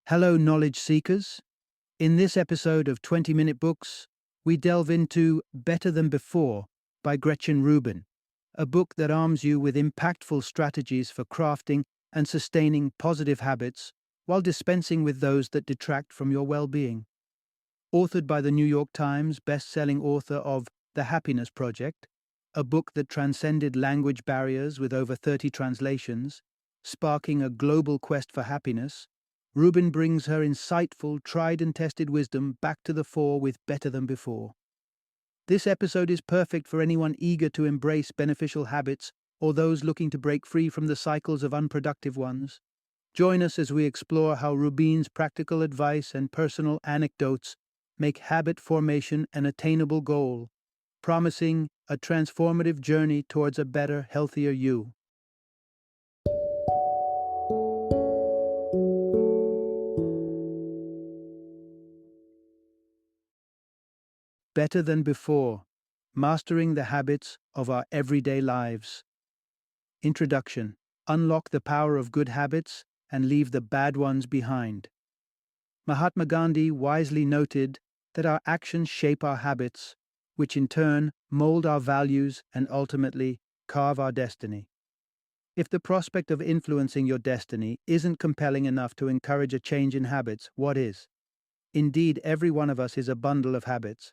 Hello, knowledge seekers. In this episode of 20-Minute Books, we delve into Better Than Before by Gretchen Rubin, a book that arms you with impactful strategies for crafting and sustaining positive habits while dispensing with those that detract from your well-being. Authored by the New York Times best-selling author of The Happiness Project, a book that transcended language barriers with over 30 translations, sparking a global quest for happiness, Rubin brings her insightful, tried and tested wisdom back to the fore with Better Than Before. This episode is perfect for anyone eager to embrace beneficial habits or those looking to break free from the cycles of unproductive ones. Join us as we explore how Rubin's practical advice and personal anecdotes make habit formation an attainable goal, promising a transformative journey towards a better, healthier you. Better Than Before, Mastering the Habits of Our Everyday Lives. Introduction. Unlock the power of good habits and leave the bad ones behind. Mahatma Gandhi wisely noted that our actions shape our habits, which in turn mold our values and ultimately carve our destiny. If the prospect of influencing your destiny isn't compelling enough to encourage a change in habits, what is? Indeed, every one of us is a bundle of habits.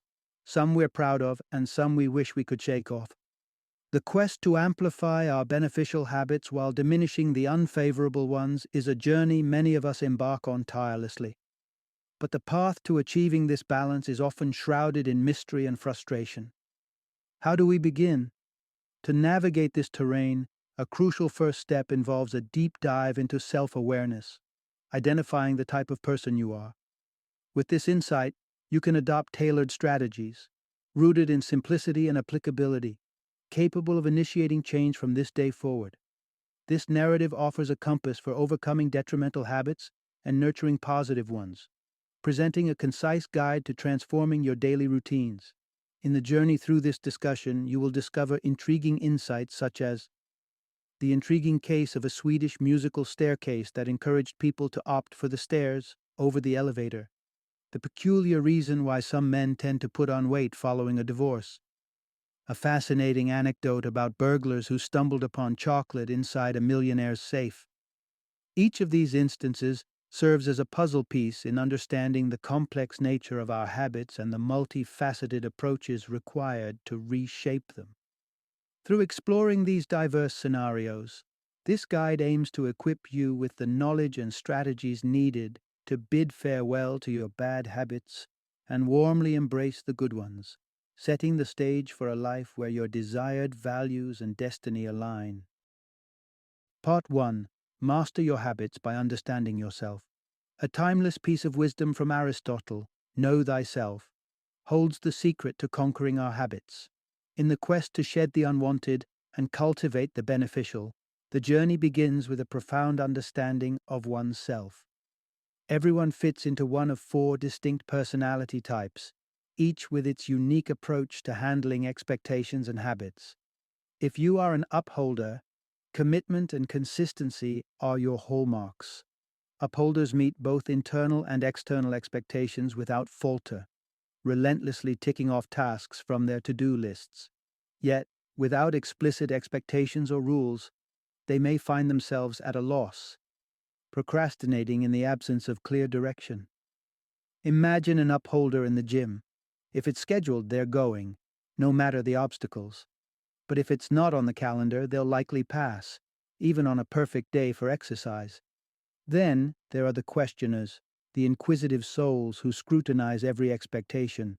Some we're proud of and some we wish we could shake off. The quest to amplify our beneficial habits while diminishing the unfavorable ones is a journey many of us embark on tirelessly. But the path to achieving this balance is often shrouded in mystery and frustration. How do we begin? To navigate this terrain, a crucial first step involves a deep dive into self-awareness, identifying the type of person you are. With this insight, you can adopt tailored strategies, rooted in simplicity and applicability, capable of initiating change from this day forward. This narrative offers a compass for overcoming detrimental habits and nurturing positive ones, presenting a concise guide to transforming your daily routines. In the journey through this discussion, you will discover intriguing insights such as the intriguing case of a Swedish musical staircase that encouraged people to opt for the stairs over the elevator, the peculiar reason why some men tend to put on weight following a divorce, a fascinating anecdote about burglars who stumbled upon chocolate inside a millionaire's safe. Each of these instances serves as a puzzle piece in understanding the complex nature of our habits and the multifaceted approaches required to reshape them. Through exploring these diverse scenarios, this guide aims to equip you with the knowledge and strategies needed to bid farewell to your bad habits and warmly embrace the good ones, setting the stage for a life where your desired values and destiny align. Part 1. Master your habits by understanding yourself. A timeless piece of wisdom from Aristotle, know thyself, holds the secret to conquering our habits. In the quest to shed the unwanted and cultivate the beneficial, the journey begins with a profound understanding of oneself. Everyone fits into one of 4 distinct personality types, each with its unique approach to handling expectations and habits. If you are an upholder, commitment and consistency are your hallmarks. Upholders meet both internal and external expectations without falter, relentlessly ticking off tasks from their to-do lists. Yet, without explicit expectations or rules, they may find themselves at a loss, procrastinating in the absence of clear direction. Imagine an upholder in the gym. If it's scheduled, they're going, no matter the obstacles. But if it's not on the calendar, they'll likely pass, even on a perfect day for exercise. Then there are the questioners, the inquisitive souls who scrutinize every expectation.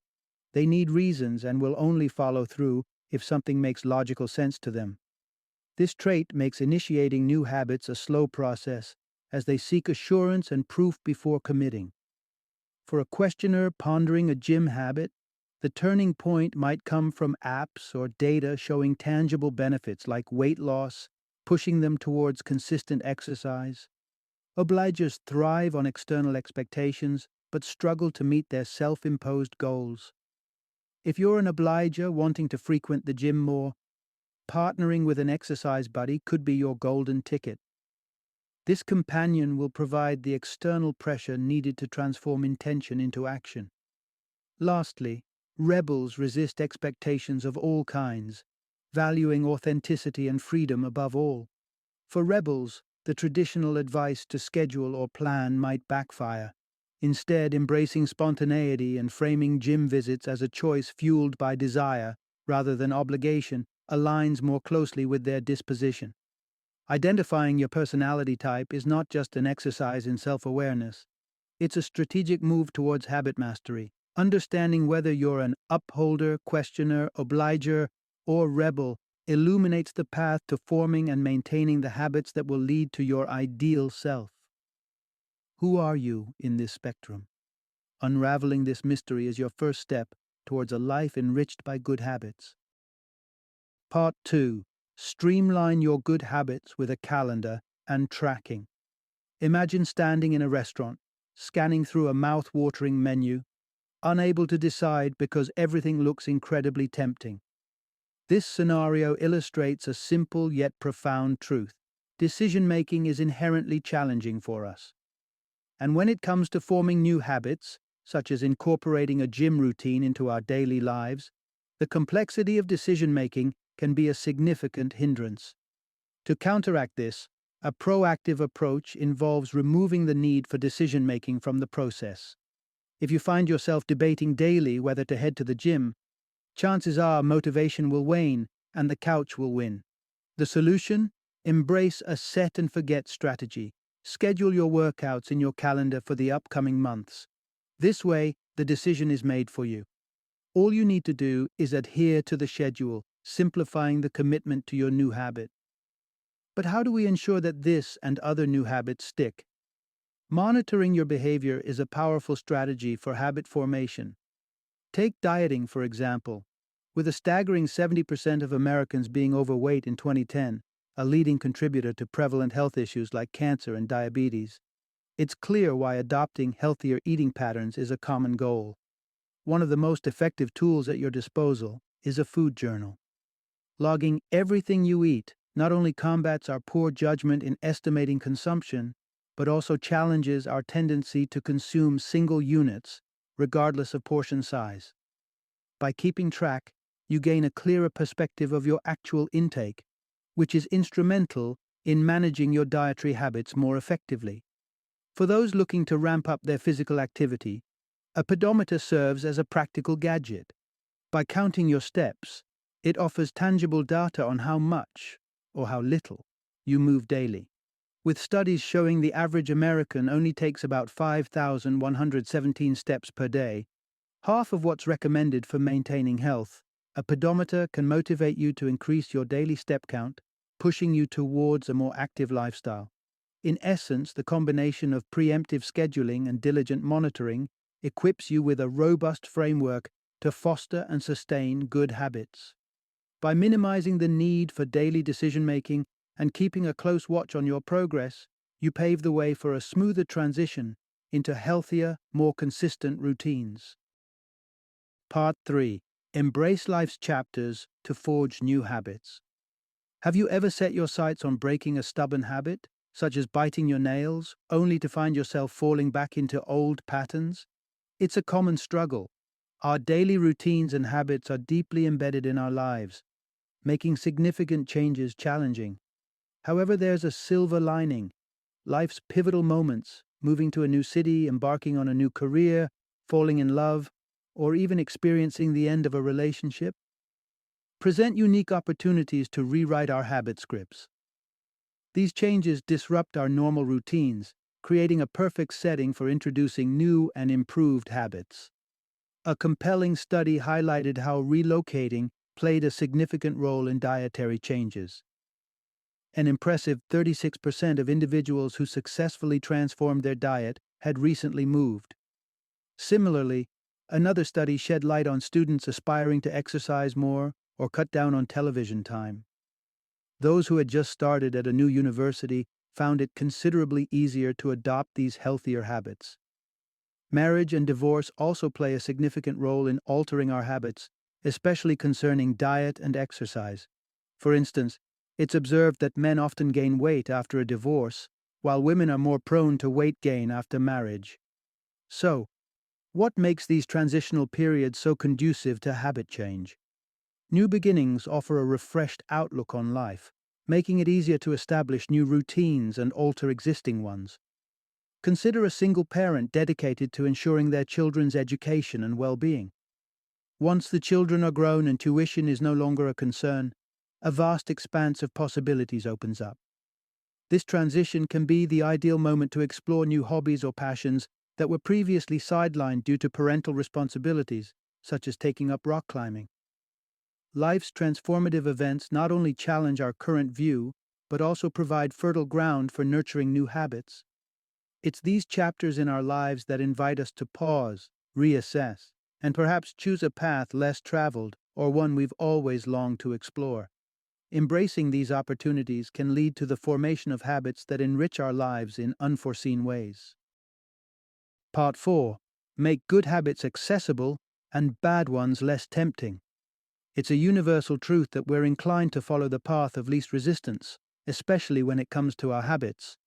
They need reasons and will only follow through if something makes logical sense to them. This trait makes initiating new habits a slow process, as they seek assurance and proof before committing. For a questioner pondering a gym habit, the turning point might come from apps or data showing tangible benefits like weight loss, pushing them towards consistent exercise. Obligers thrive on external expectations but struggle to meet their self-imposed goals. If you're an obliger wanting to frequent the gym more, partnering with an exercise buddy could be your golden ticket. This companion will provide the external pressure needed to transform intention into action. Lastly, rebels resist expectations of all kinds, valuing authenticity and freedom above all. For rebels, the traditional advice to schedule or plan might backfire. Instead, embracing spontaneity and framing gym visits as a choice fueled by desire rather than obligation aligns more closely with their disposition. Identifying your personality type is not just an exercise in self awareness, it's a strategic move towards habit mastery. Understanding whether you're an upholder, questioner, obliger, or rebel illuminates the path to forming and maintaining the habits that will lead to your ideal self. Who are you in this spectrum? Unraveling this mystery is your first step towards a life enriched by good habits. Part 2. Streamline your good habits with a calendar and tracking. Imagine standing in a restaurant, scanning through a mouth-watering menu, unable to decide because everything looks incredibly tempting. This scenario illustrates a simple yet profound truth. Decision-making is inherently challenging for us. And when it comes to forming new habits, such as incorporating a gym routine into our daily lives, the complexity of decision-making can be a significant hindrance. To counteract this, a proactive approach involves removing the need for decision-making from the process. If you find yourself debating daily whether to head to the gym, chances are motivation will wane and the couch will win. The solution? Embrace a set and forget strategy. Schedule your workouts in your calendar for the upcoming months. This way, the decision is made for you. All you need to do is adhere to the schedule, simplifying the commitment to your new habit. But how do we ensure that this and other new habits stick? Monitoring your behavior is a powerful strategy for habit formation. Take dieting, for example. With a staggering 70% of Americans being overweight in 2010, a leading contributor to prevalent health issues like cancer and diabetes, it's clear why adopting healthier eating patterns is a common goal. One of the most effective tools at your disposal is a food journal. Logging everything you eat not only combats our poor judgment in estimating consumption, but also challenges our tendency to consume single units, regardless of portion size. By keeping track, you gain a clearer perspective of your actual intake, which is instrumental in managing your dietary habits more effectively. For those looking to ramp up their physical activity, a pedometer serves as a practical gadget. By counting your steps, it offers tangible data on how much, or how little, you move daily. With studies showing the average American only takes about 5,117 steps per day, half of what's recommended for maintaining health, a pedometer can motivate you to increase your daily step count, pushing you towards a more active lifestyle. In essence, the combination of preemptive scheduling and diligent monitoring equips you with a robust framework to foster and sustain good habits. By minimizing the need for daily decision-making and keeping a close watch on your progress, you pave the way for a smoother transition into healthier, more consistent routines. Part 3. Embrace life's chapters to forge new habits. Have you ever set your sights on breaking a stubborn habit, such as biting your nails, only to find yourself falling back into old patterns? It's a common struggle. Our daily routines and habits are deeply embedded in our lives, making significant changes challenging. However, there's a silver lining. Life's pivotal moments, moving to a new city, embarking on a new career, falling in love, or even experiencing the end of a relationship, present unique opportunities to rewrite our habit scripts. These changes disrupt our normal routines, creating a perfect setting for introducing new and improved habits. A compelling study highlighted how relocating played a significant role in dietary changes. An impressive 36% of individuals who successfully transformed their diet had recently moved. Similarly, another study shed light on students aspiring to exercise more or cut down on television time. Those who had just started at a new university found it considerably easier to adopt these healthier habits. Marriage and divorce also play a significant role in altering our habits, especially concerning diet and exercise. For instance, it's observed that men often gain weight after a divorce, while women are more prone to weight gain after marriage. So, what makes these transitional periods so conducive to habit change? New beginnings offer a refreshed outlook on life, making it easier to establish new routines and alter existing ones. Consider a single parent dedicated to ensuring their children's education and well-being. Once the children are grown and tuition is no longer a concern, a vast expanse of possibilities opens up. This transition can be the ideal moment to explore new hobbies or passions that were previously sidelined due to parental responsibilities, such as taking up rock climbing. Life's transformative events not only challenge our current view, but also provide fertile ground for nurturing new habits. It's these chapters in our lives that invite us to pause, reassess, and perhaps choose a path less traveled or one we've always longed to explore. Embracing these opportunities can lead to the formation of habits that enrich our lives in unforeseen ways. Part 4. Make good habits accessible and bad ones less tempting. It's a universal truth that we're inclined to follow the path of least resistance, especially when it comes to our habits.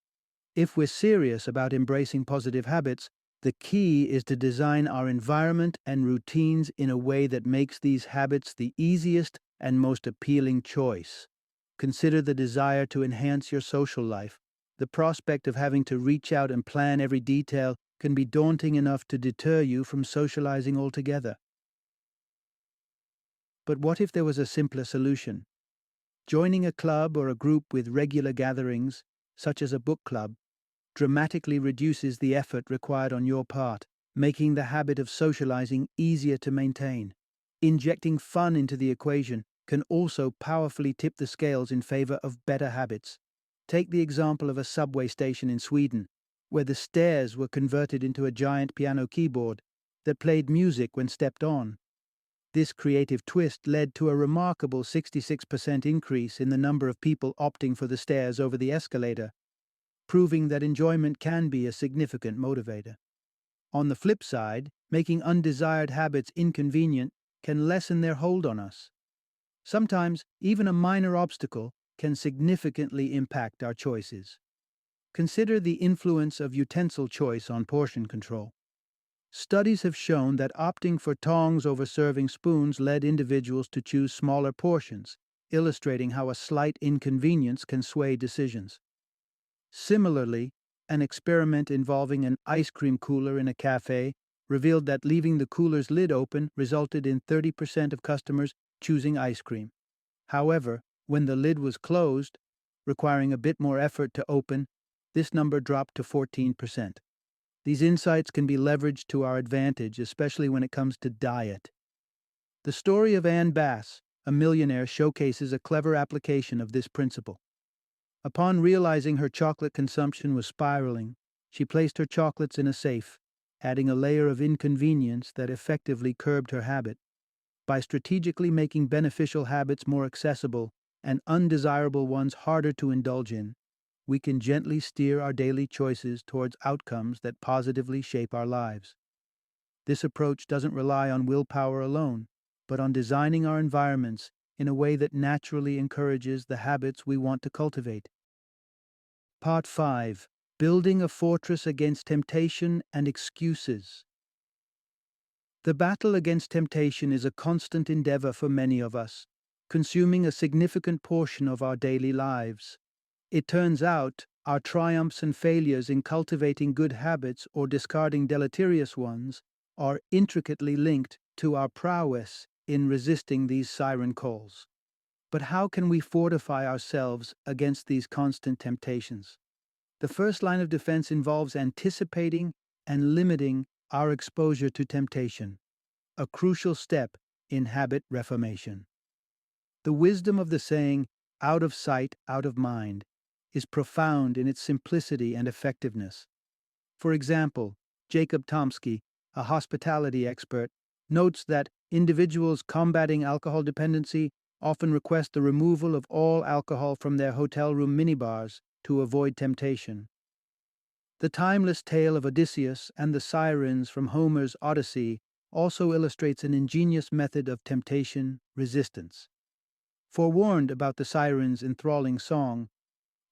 If we're serious about embracing positive habits, the key is to design our environment and routines in a way that makes these habits the easiest and most appealing choice. Consider the desire to enhance your social life. The prospect of having to reach out and plan every detail can be daunting enough to deter you from socializing altogether. But what if there was a simpler solution? Joining a club or a group with regular gatherings, such as a book club, dramatically reduces the effort required on your part, making the habit of socializing easier to maintain. Injecting fun into the equation can also powerfully tip the scales in favor of better habits. Take the example of a subway station in Sweden, where the stairs were converted into a giant piano keyboard that played music when stepped on. This creative twist led to a remarkable 66% increase in the number of people opting for the stairs over the escalator, proving that enjoyment can be a significant motivator. On the flip side, making undesired habits inconvenient can lessen their hold on us. Sometimes, even a minor obstacle can significantly impact our choices. Consider the influence of utensil choice on portion control. Studies have shown that opting for tongs over serving spoons led individuals to choose smaller portions, illustrating how a slight inconvenience can sway decisions. Similarly, an experiment involving an ice cream cooler in a cafe revealed that leaving the cooler's lid open resulted in 30% of customers choosing ice cream. However, when the lid was closed, requiring a bit more effort to open, this number dropped to 14%. These insights can be leveraged to our advantage, especially when it comes to diet. The story of Ann Bass, a millionaire, showcases a clever application of this principle. Upon realizing her chocolate consumption was spiraling, she placed her chocolates in a safe, adding a layer of inconvenience that effectively curbed her habit. By strategically making beneficial habits more accessible and undesirable ones harder to indulge in, we can gently steer our daily choices towards outcomes that positively shape our lives. This approach doesn't rely on willpower alone, but on designing our environments in a way that naturally encourages the habits we want to cultivate. Part 5. Building a fortress against temptation and excuses. The battle against temptation is a constant endeavor for many of us, consuming a significant portion of our daily lives. It turns out, our triumphs and failures in cultivating good habits or discarding deleterious ones are intricately linked to our prowess in resisting these siren calls. But how can we fortify ourselves against these constant temptations? The first line of defense involves anticipating and limiting our exposure to temptation, a crucial step in habit reformation. The wisdom of the saying, out of sight, out of mind, is profound in its simplicity and effectiveness. For example, Jacob Tomsky, a hospitality expert, notes that individuals combating alcohol dependency often request the removal of all alcohol from their hotel room minibars to avoid temptation. The timeless tale of Odysseus and the sirens from Homer's Odyssey also illustrates an ingenious method of temptation resistance. Forewarned about the sirens' enthralling song,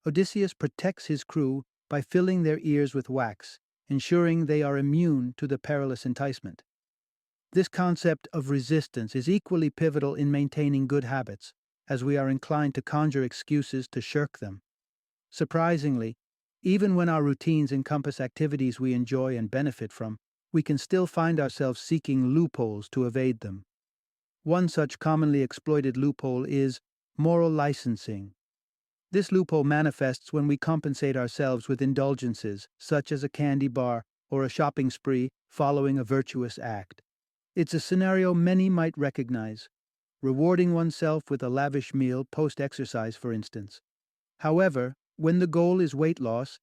Odysseus protects his crew by filling their ears with wax, ensuring they are immune to the perilous enticement. This concept of resistance is equally pivotal in maintaining good habits, as we are inclined to conjure excuses to shirk them. Surprisingly, even when our routines encompass activities we enjoy and benefit from, we can still find ourselves seeking loopholes to evade them. One such commonly exploited loophole is moral licensing. This loophole manifests when we compensate ourselves with indulgences, such as a candy bar or a shopping spree following a virtuous act. It's a scenario many might recognize, rewarding oneself with a lavish meal post-exercise, for instance. However, when the goal is weight loss,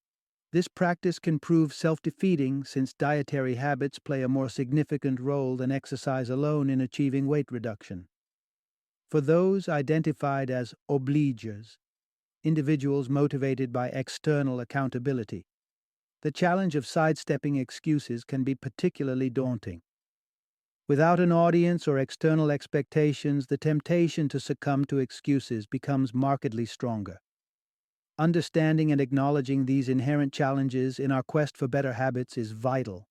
this practice can prove self-defeating since dietary habits play a more significant role than exercise alone in achieving weight reduction. For those identified as obligers, individuals motivated by external accountability, the challenge of sidestepping excuses can be particularly daunting. Without an audience or external expectations, the temptation to succumb to excuses becomes markedly stronger. Understanding and acknowledging these inherent challenges in our quest for better habits is vital.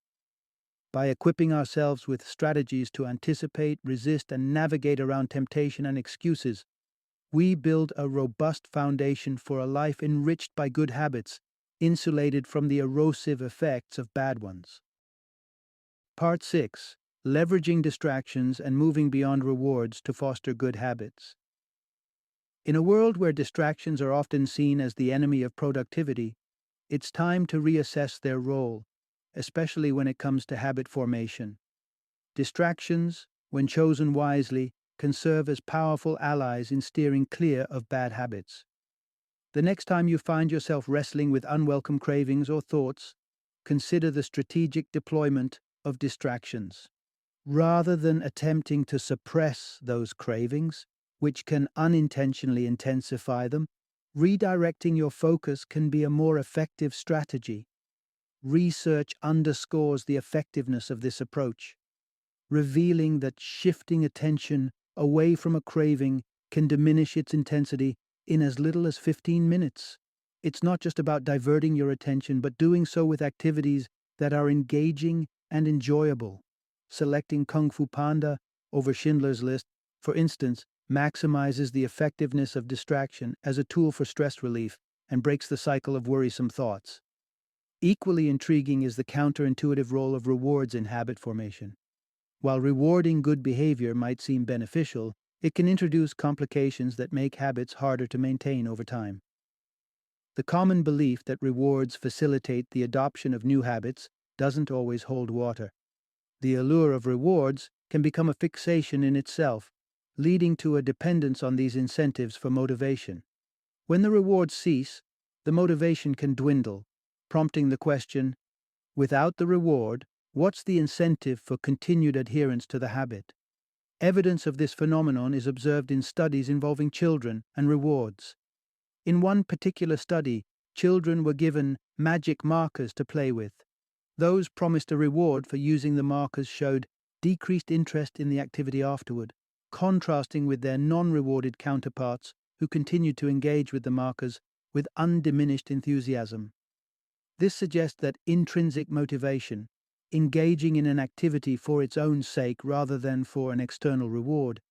By equipping ourselves with strategies to anticipate, resist, and navigate around temptation and excuses, we build a robust foundation for a life enriched by good habits, insulated from the erosive effects of bad ones. Part 6. Leveraging distractions and moving beyond rewards to foster good habits. In a world where distractions are often seen as the enemy of productivity, it's time to reassess their role, especially when it comes to habit formation. Distractions, when chosen wisely, can serve as powerful allies in steering clear of bad habits. The next time you find yourself wrestling with unwelcome cravings or thoughts, consider the strategic deployment of distractions. Rather than attempting to suppress those cravings, which can unintentionally intensify them, redirecting your focus can be a more effective strategy. Research underscores the effectiveness of this approach, revealing that shifting attention away from a craving can diminish its intensity in as little as 15 minutes. It's not just about diverting your attention, but doing so with activities that are engaging and enjoyable. Selecting Kung Fu Panda over Schindler's List, for instance, maximizes the effectiveness of distraction as a tool for stress relief and breaks the cycle of worrisome thoughts. Equally intriguing is the counterintuitive role of rewards in habit formation. While rewarding good behavior might seem beneficial, it can introduce complications that make habits harder to maintain over time. The common belief that rewards facilitate the adoption of new habits doesn't always hold water. The allure of rewards can become a fixation in itself, leading to a dependence on these incentives for motivation. When the rewards cease, the motivation can dwindle, prompting the question, without the reward, what's the incentive for continued adherence to the habit? Evidence of this phenomenon is observed in studies involving children and rewards. In one particular study, children were given magic markers to play with. Those promised a reward for using the markers showed decreased interest in the activity afterward, contrasting with their non-rewarded counterparts who continued to engage with the markers with undiminished enthusiasm. This suggests that intrinsic motivation, engaging in an activity for its own sake rather than for an external reward,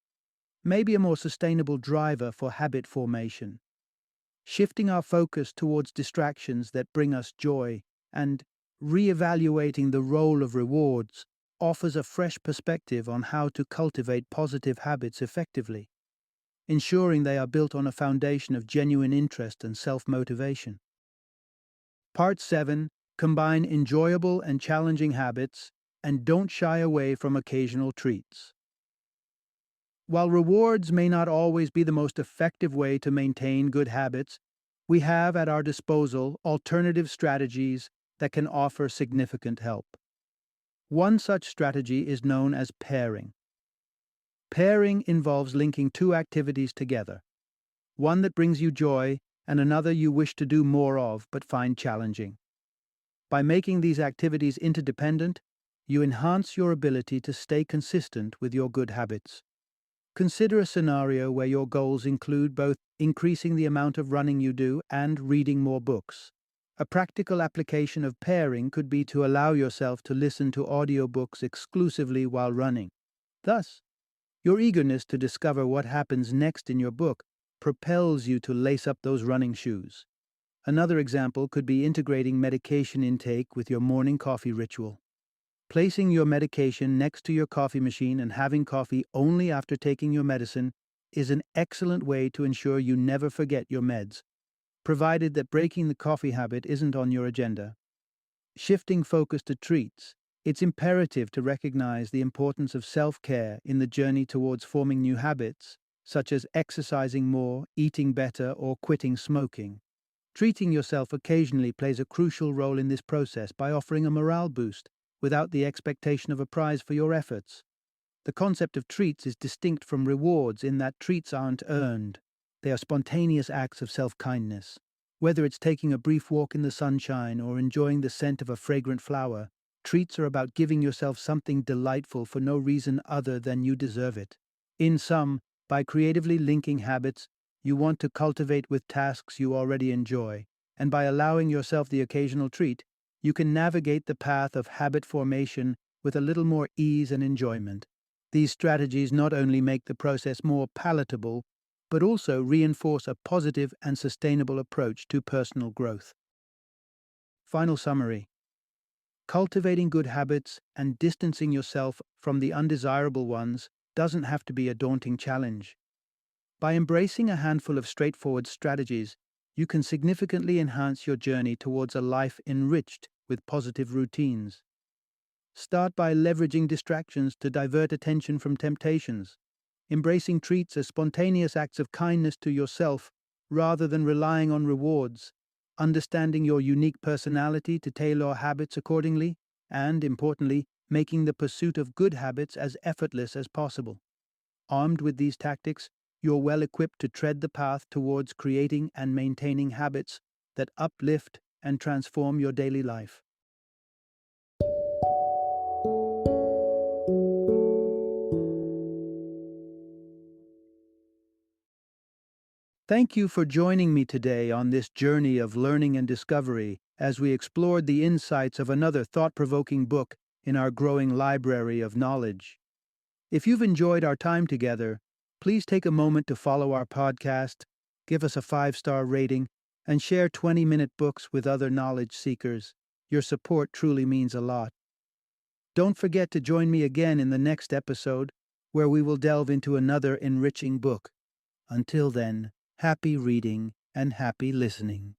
may be a more sustainable driver for habit formation. Shifting our focus towards distractions that bring us joy and re-evaluating the role of rewards offers a fresh perspective on how to cultivate positive habits effectively, ensuring they are built on a foundation of genuine interest and self-motivation. Part 7. Combine enjoyable and challenging habits, and don't shy away from occasional treats. While rewards may not always be the most effective way to maintain good habits, we have at our disposal alternative strategies that can offer significant help. One such strategy is known as pairing. Pairing involves linking two activities together, one that brings you joy and another you wish to do more of but find challenging. By making these activities interdependent, you enhance your ability to stay consistent with your good habits. Consider a scenario where your goals include both increasing the amount of running you do and reading more books. A practical application of pairing could be to allow yourself to listen to audiobooks exclusively while running. Thus, your eagerness to discover what happens next in your book propels you to lace up those running shoes. Another example could be integrating medication intake with your morning coffee ritual. Placing your medication next to your coffee machine and having coffee only after taking your medicine is an excellent way to ensure you never forget your meds, provided that breaking the coffee habit isn't on your agenda. Shifting focus to treats, it's imperative to recognize the importance of self-care in the journey towards forming new habits, such as exercising more, eating better, or quitting smoking. Treating yourself occasionally plays a crucial role in this process by offering a morale boost without the expectation of a prize for your efforts. The concept of treats is distinct from rewards in that treats aren't earned. They are spontaneous acts of self-kindness. Whether it's taking a brief walk in the sunshine or enjoying the scent of a fragrant flower, treats are about giving yourself something delightful for no reason other than you deserve it. In sum, by creatively linking habits you want to cultivate with tasks you already enjoy, and by allowing yourself the occasional treat, you can navigate the path of habit formation with a little more ease and enjoyment. These strategies not only make the process more palatable, but also reinforce a positive and sustainable approach to personal growth. Final summary. Cultivating good habits and distancing yourself from the undesirable ones doesn't have to be a daunting challenge. By embracing a handful of straightforward strategies, you can significantly enhance your journey towards a life enriched with positive routines. Start by leveraging distractions to divert attention from temptations, embracing treats as spontaneous acts of kindness to yourself rather than relying on rewards, understanding your unique personality to tailor habits accordingly, and, importantly, making the pursuit of good habits as effortless as possible. Armed with these tactics, you're well equipped to tread the path towards creating and maintaining habits that uplift and transform your daily life. Thank you for joining me today on this journey of learning and discovery as we explored the insights of another thought-provoking book in our growing library of knowledge. If you've enjoyed our time together, please take a moment to follow our podcast, give us a 5-star rating, and share 20-minute books with other knowledge seekers. Your support truly means a lot. Don't forget to join me again in the next episode, where we will delve into another enriching book. Until then, happy reading and happy listening.